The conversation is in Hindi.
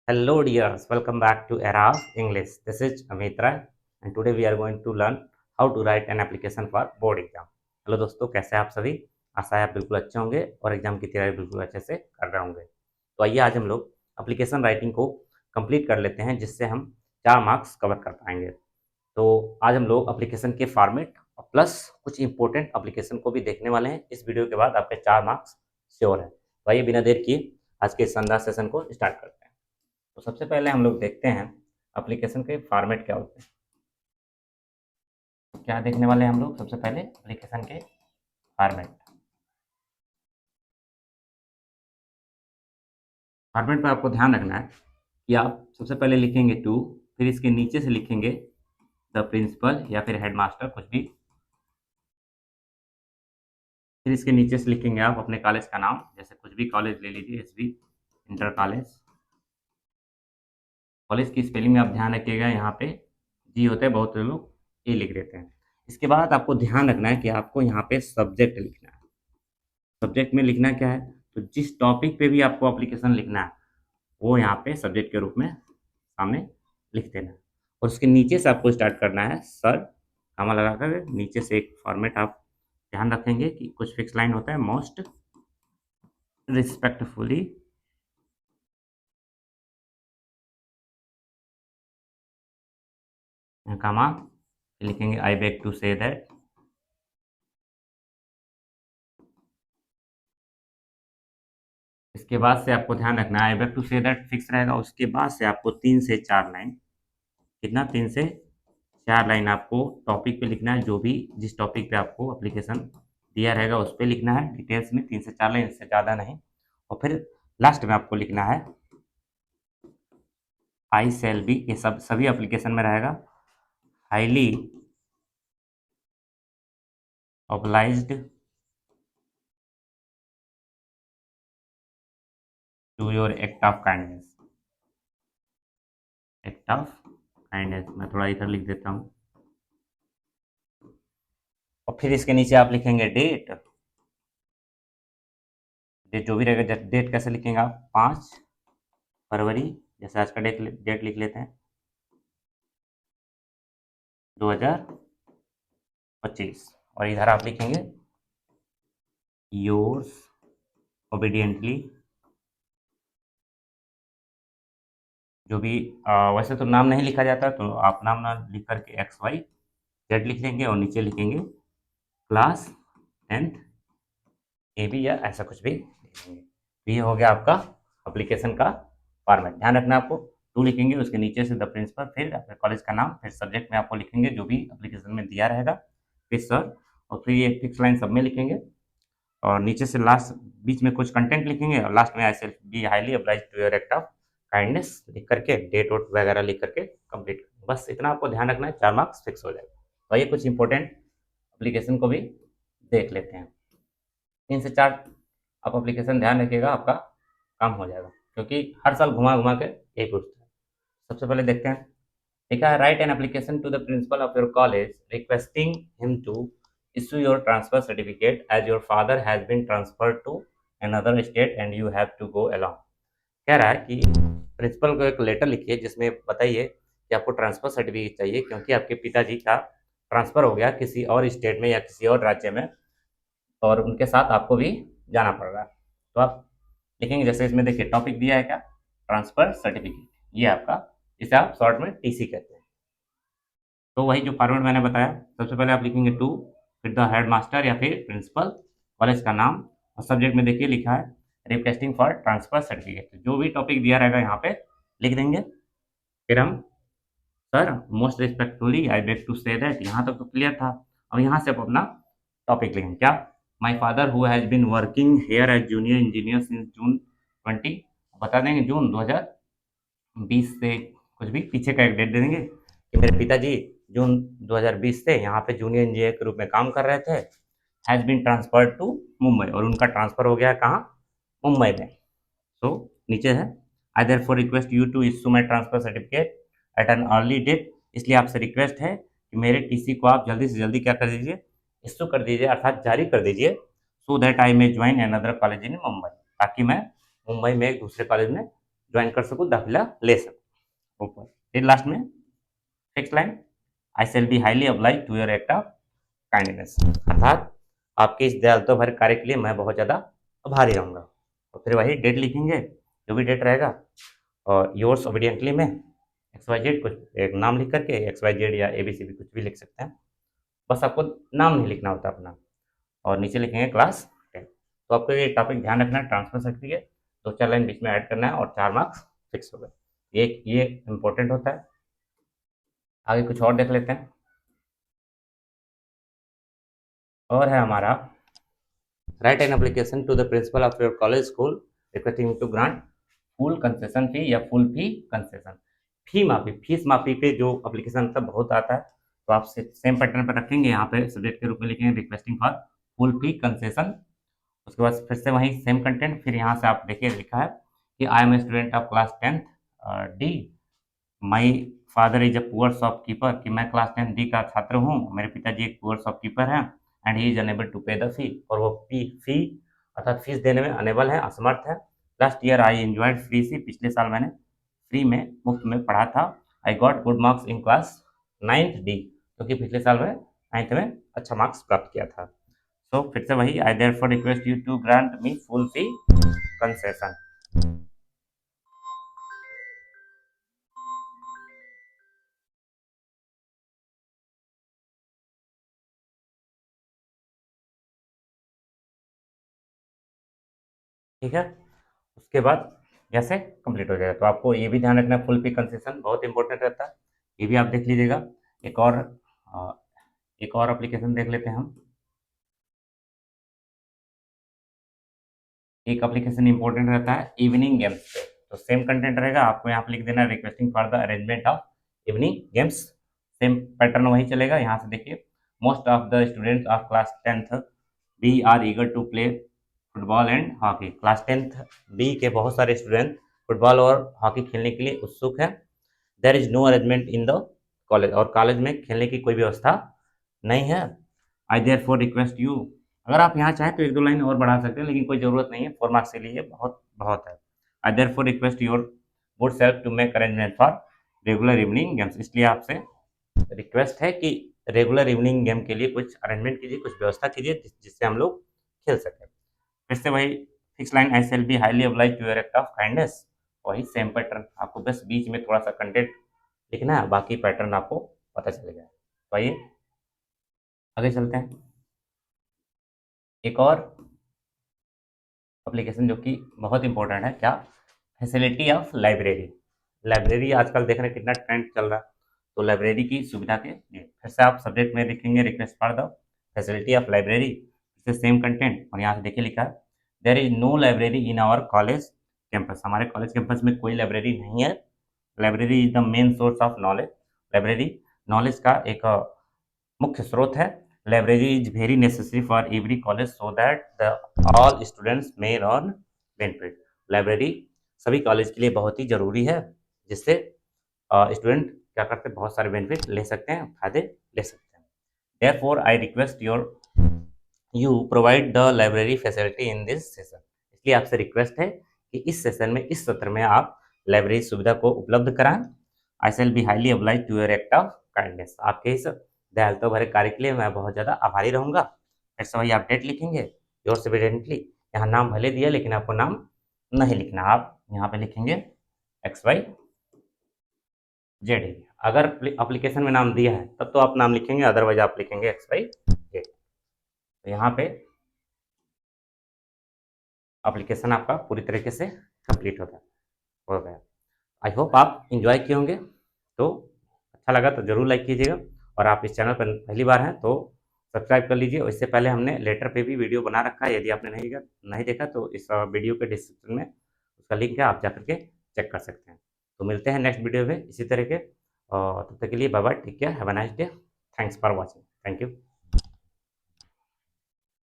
Hello dears, welcome back to Era of English. This is Amit Rai and today we are going to learn how to write an application for board exam. Hello दोस्तों, कैसे हैं आप सभी? आशा है आप बिल्कुल अच्छे होंगे और एग्जाम की तैयारी बिल्कुल अच्छे से कर रहे होंगे। तो आइए आज हम लोग एप्लीकेशन राइटिंग को कंप्लीट कर लेते हैं, जिससे हम 4 मार्क्स कवर कर पाएंगे। तो आज हम लोग एप्लीकेशन के फॉर्मेट और प्लस कुछ इंपॉर्टेंट एप्लीकेशन को भी देखने वाले हैं। इस वीडियो के बाद आपके 4 मार्क्स श्योर है। तो आइए बिना देर किए आज के इस शानदार सेशन को स्टार्ट करते हैं। तो सबसे पहले हम लोग देखते हैं एप्लीकेशन के फॉर्मेट क्या होते हैं। क्या देखने वाले हैं हम लोग? सबसे पहले एप्लीकेशन के फॉर्मेट। फॉर्मेट पर आपको ध्यान रखना है कि आप सबसे पहले लिखेंगे टू, फिर इसके नीचे से लिखेंगे द प्रिंसिपल या फिर हेडमास्टर, कुछ भी। फिर इसके नीचे से लिखेंगे आप अपने कॉलेज का नाम, जैसे कुछ भी कॉलेज ले लीजिए, एसबी, इंटर कॉलेज। कॉलेज की स्पेलिंग में आप ध्यान रखिएगा, यहाँ पे जी होते हैं, बहुत लोग ए लिख देते हैं। इसके बाद आपको ध्यान रखना है कि आपको यहाँ पे सब्जेक्ट लिखना है। सब्जेक्ट में लिखना क्या है? तो जिस टॉपिक पे भी आपको एप्लीकेशन लिखना है वो यहाँ पे सब्जेक्ट के रूप में सामने लिख देना है। और उसके नीचे से आपको स्टार्ट करना है सर, कॉमा लगाकर नीचे से एक फॉर्मेट आप ध्यान रखेंगे कि कुछ फिक्स लाइन होता है, मोस्ट रिस्पेक्टफुली कॉमा, लिखेंगे I beg to say that. इसके बाद से आपको ध्यान रखना है I beg to say that fix रहेगा। उसके बाद से आपको 3 से 4 लाइन, कितना, 3 से 4 लाइन आपको टॉपिक पे लिखना है। जो भी जिस टॉपिक पे आपको एप्लीकेशन दिया रहेगा उस पर लिखना है डिटेल्स में, 3 से 4 लाइन, इससे ज़्यादा नहीं। और फिर लास्ट में आपको लिखना है आई सेल बी, ये सब सभी एप्लीकेशन में रहेगा, highly obliged to your act of kindness. Act of kindness मैं थोड़ा इधर लिख देता हूँ। और फिर इसके नीचे आप लिखेंगे डेट। डेट जो भी रहेगा, डेट कैसे लिखेंगे आप? 5 फरवरी, जैसे आज का डेट लिख लेते हैं, 2025। और इधर आप लिखेंगे योर्स ओबीडियंटली, जो भी वैसे तो नाम नहीं लिखा जाता, तो आप नाम ना लिख करके XYZ लिख लेंगे और नीचे लिखेंगे क्लास 10th AB या ऐसा कुछ भी लिखेंगे। तो ये हो गया आपका एप्लीकेशन का फॉर्मेट। ध्यान रखना आपको, टू लिखेंगे, उसके नीचे से द प्रिंसिपल, फिर अपने कॉलेज का नाम, फिर सब्जेक्ट में आपको लिखेंगे जो भी एप्लीकेशन में दिया रहेगा, फिर सर, और फिर ये फिक्स लाइन सब में लिखेंगे। और नीचे से लास्ट बीच में कुछ कंटेंट लिखेंगे और लास्ट में I self be highly obliged to your act of kindness लिख करके डेट वोट वगैरह लिख करके कंप्लीट। बस इतना आपको ध्यान रखना है, 4 मार्क्स फिक्स हो जाएगा। तो ये कुछ इंपॉर्टेंट एप्लीकेशन को भी देख लेते हैं। 3 से 4 आप एप्लीकेशन ध्यान रखिएगा, आपका काम हो जाएगा, क्योंकि हर साल घुमा घुमा के एक उठता है। सबसे पहले देखते हैं, लिखा है right an application to the principal of your college requesting him to issue your transfer certificate as your father has been transferred to another state and you have to go along। कह रहा है कि प्रिंसिपल को एक लेटर लिखिए जिसमें बताइए कि आपको ट्रांसफर सर्टिफिकेट चाहिए, क्योंकि आपके पिताजी का ट्रांसफर हो गया किसी और स्टेट में या किसी और राज्य में, और उनके साथ आपको भी जाना पड़ रहा है। तो आप लिखेंगे, जैसे इसमें देखिए टॉपिक दिया है क्या, ट्रांसफर सर्टिफिकेट, ये आपका, इसे आप शॉर्ट में TC कहते हैं। तो वही जो फॉर्मेट मैंने बताया, सबसे पहले आप लिखेंगे टू, फिर द हेड मास्टर या फिर प्रिंसिपल, कॉलेज का नाम, और सब्जेक्ट में देखिए लिखा है रिक्वेस्टिंग फॉर ट्रांसफर सर्टिफिकेट। जो भी टॉपिक दिया रहेगा यहाँ पे लिख देंगे। फिर हम sir most respectfully I beg to say that, यहाँ तक तो क्लियर था। अब यहाँ से आप अपना टॉपिक लिखेंगे, क्या, my father who has been working here as junior engineer since June 20, बता देंगे जून 2020 से, कुछ भी पीछे का एक डेट दे देंगे कि मेरे पिताजी जून 2020 से यहाँ पे जूनियर इंजीनियर के रूप में काम कर रहे थे, has been transferred to Mumbai, और उनका ट्रांसफर हो गया कहाँ, मुंबई में। सो नीचे है I therefore request you to issue my transfer certificate at an early date, इसलिए आपसे रिक्वेस्ट है कि मेरे TC को आप जल्दी से जल्दी क्या कर दीजिए, इशू कर दीजिए, अर्थात जारी कर दीजिए, so that I may join another college in Mumbai, ताकि मैं मुंबई में एक दूसरे कॉलेज में ज्वाइन कर सकूँ, दाखिला ले सकूँ। ऊपर फिर लास्ट में fix line, I shall be highly obliged to your act of kindness, अर्थात आपके इस दयालुता भरे कार्य के लिए मैं बहुत ज़्यादा आभारी रहूँगा। और फिर वही डेट लिखेंगे, जो भी डेट रहेगा, और योर्स ओबीडियंटली में एक्स वाई जेड, कुछ एक नाम लिख करके एक्स वाई जेड या ABCD कुछ भी लिख सकते हैं, बस आपको नाम नहीं लिखना होता अपना। और नीचे लिखेंगे क्लास 10। तो आपको ये टॉपिक ध्यान रखना है, ट्रांसफर सर्टिफिकेट 2-4 लाइन बीच में ऐड करना है और 4 मार्क्स फिक्स हो गए। ये इंपॉर्टेंट होता है। आगे कुछ और देख लेते हैं। और है हमारा write an application to the principal of your college school requesting to grant full concession fee या फुल फी कंसेशन। फी माफी, फीस माफी पे जो एप्लीकेशन सब बहुत आता है, तो आप सेम पैटर्न पर रखेंगे, यहाँ पे सब्जेक्ट के रूप में लिखेंगे requesting for full fee concession. उसके बाद फिर से वही सेम कंटेंट, फिर यहाँ से आप देखिए लिखा है कि I am a student of class 10th D, my father is a poor shopkeeper, कि मैं क्लास 10 डी का छात्र हूँ, मेरे पिताजी एक पुअर शॉपकीपर हैं, and he is unable to pay the fee, और वो फी अर्थात फीस देने में अनेबल है, असमर्थ है। Last year I enjoyed free see, पिछले साल मैंने फ्री में, मुफ्त में पढ़ा था। I got good marks in class 9th D, क्योंकि पिछले साल में 9th में अच्छा मार्क्स प्राप्त किया था। सो फिर से वही, I therefore request you to grant me full fee concession. ठीक है, उसके बाद जैसे कंप्लीट हो जाएगा, तो आपको ये भी ध्यान रखना, फुल फी कंसेशन बहुत इंपॉर्टेंट रहता है, ये भी आप देख लीजिएगा। एक और अ, एक और एप्लीकेशन देख लेते हैं हम। एक एप्लीकेशन इंपॉर्टेंट रहता है इवनिंग गेम्स पे, तो सेम कंटेंट रहेगा, आपको यहाँ पे लिख देना requesting for the arrangement of evening games. Same pattern वही चलेगा। यहाँ से देखिए, most of the students of class 10th B are eager to play football and hockey. Class 10th B के बहुत सारे स्टूडेंट फुटबॉल और हॉकी खेलने के लिए उत्सुक है। There is no arrangement in the college, और कॉलेज में खेलने की कोई व्यवस्था नहीं है। I therefore request you, अगर आप यहाँ चाहें तो 1-2 लाइन और बढ़ा सकते हैं, लेकिन कोई ज़रूरत नहीं है, 4 मार्क्स के लिए बहुत बहुत है। I therefore request your good self to make arrangement for regular evening games, इसलिए आपसे रिक्वेस्ट है कि रेगुलर इवनिंग गेम के लिए कुछ अरेंजमेंट कीजिए, कुछ व्यवस्था कीजिए, जिससे हम लोग खेल सकें। फिर से वही fix line, I shall be highly obliged to your act of kindness, वही सेम पैटर्न, आपको बस बीच में थोड़ा सा कंटेंट लिखना है, बाकी पैटर्न आपको पता चलेगा। तो आइए आगे चलते हैं। एक और एप्लीकेशन जो कि बहुत इंपॉर्टेंट है, क्या, फैसिलिटी ऑफ लाइब्रेरी। लाइब्रेरी आजकल देख रहे हैं कितना ट्रेंड चल रहा है, तो लाइब्रेरी की सुविधा के लिए फिर से आप सब्जेक्ट में लिखेंगे request for the facility of library, फिर से सेम कंटेंट, और यहाँ से देखिए लिखा है there is no library in our college campus, हमारे कॉलेज कैंपस में कोई लाइब्रेरी नहीं है। Library is the main source of knowledge, library knowledge का एक मुख्य स्रोत है। Library is very necessary for every college so that the all students may learn benefit, library सभी कॉलेज के लिए बहुत ही जरूरी है, जिससे स्टूडेंट क्या करते हैं, बहुत सारे बेनिफिट ले सकते हैं, फायदे ले सकते हैं। Therefore I request your you provide the library facility in this session, इसलिए आपसे रिक्वेस्ट है कि इस सेशन में, इस सत्र में आप लाइब्रेरी सुविधा को उपलब्ध कराएं। I shall be highly obliged to your act of kindness, आपके इस दयालुता भरे कार्य के लिए मैं बहुत ज़्यादा आभारी रहूंगा। फिर से वही आप डेट लिखेंगे, योर्स एविडेंटली, यहाँ नाम भले दिया लेकिन आपको नाम नहीं लिखना, आप यहाँ पे लिखेंगे XYZ। अगर एप्लीकेशन में नाम दिया है तब तो आप नाम लिखेंगे, अदरवाइज आप लिखेंगे XYZ। तो यहाँ पे एप्लीकेशन आपका पूरी तरीके से कंप्लीट हो गया। आई होप आप इंजॉय किए होंगे, तो अच्छा लगा तो ज़रूर लाइक कीजिएगा, और आप इस चैनल पर पहली बार हैं तो सब्सक्राइब कर लीजिए। और इससे पहले हमने लेटर पे भी वीडियो बना रखा है, यदि आपने नहीं देखा तो इस वीडियो के डिस्क्रिप्शन में उसका लिंक है, आप जा करके चेक कर सकते हैं। तो मिलते हैं नेक्स्ट वीडियो में इसी तरह के, और तब तक के लिए bye bye, take care, have a nice day, thanks for watching, thank you.